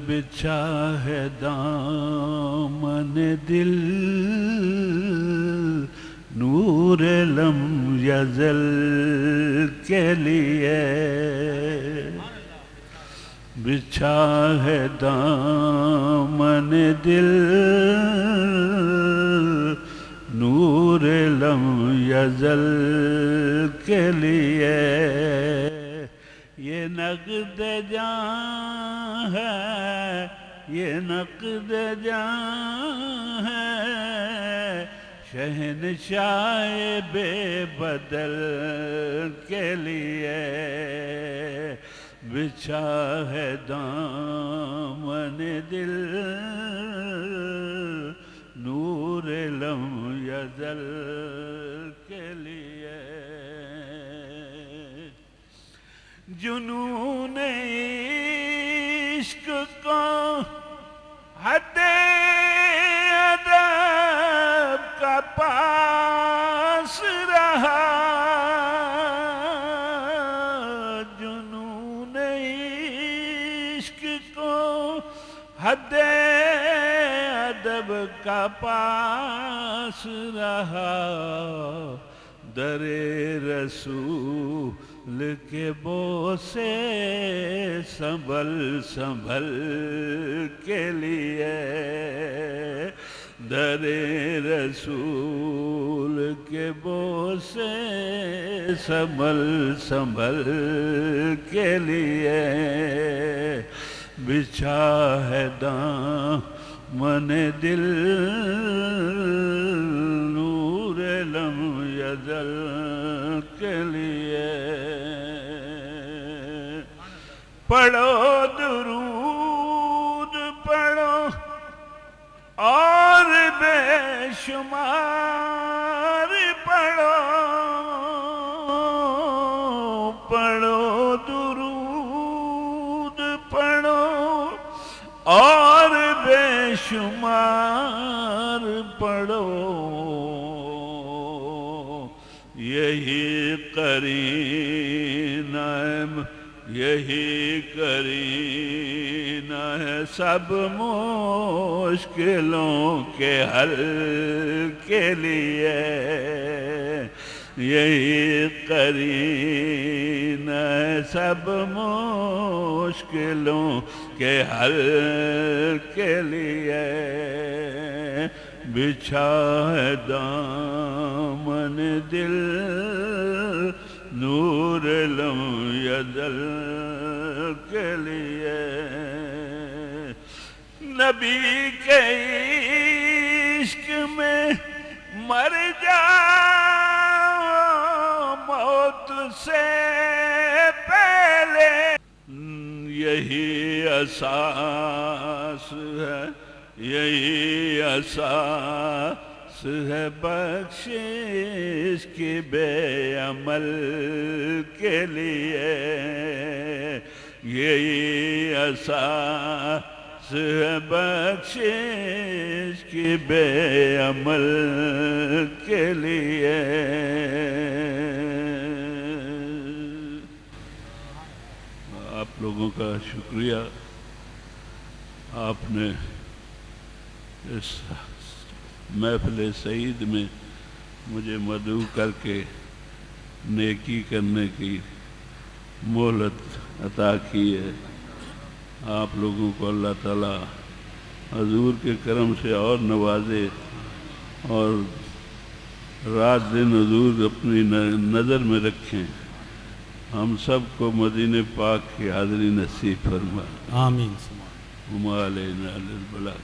بچھا ہے دامن دل نور لم یزل کے لیے، بچھا ہے دامن دل نور لم یزل کے لیے، یہ نقد جاں ہے، یہ نقد جاں ہے، شہنشاہ بے بدل کے لیے، بچھا ہے دامن دل نور لم یزل کے لیے، جنون عشق کو حد ادب کا پاس رہا، جنون عشق کو حد ادب کا پاس رہا، در رسول کے بو سے سنبھل سنبھل کے لیے، در رسول کے بو سے سنبھل سنبھل کے لیے، بچھا ہے دامن دل نور لم یزل کے لیے، پڑھو درود پڑھو اور بے شمار پڑھو، پڑھو درود پڑھو اور بے شمار پڑھو، یہی قرینہ ہے سب مشکلوں کے حل کے لیے، یہی قرینہ ہے سب مشکلوں کے حل کے لیے، بچھا ہے دامن دل نور لم یزل کے لیے، نبی کے عشق میں مر جاؤ موت سے پہلے، یہی اساس ہے، یہی اساس ہے بخشش کی بے عمل کے لیے، یہی اساس ہے بخشش کی بے عمل کے لیے، آپ لوگوں کا شکریہ، آپ نے اس محفل سعید میں مجھے مدعو کر کے نیکی کرنے کی مہلت عطا کی ہے، آپ لوگوں کو اللہ تعالیٰ حضور کے کرم سے اور نوازے، اور رات دن حضور اپنی نظر میں رکھیں، ہم سب کو مدینہ پاک کی حاضری نصیب فرمائے، آمین، وما علینا الا البلاغ۔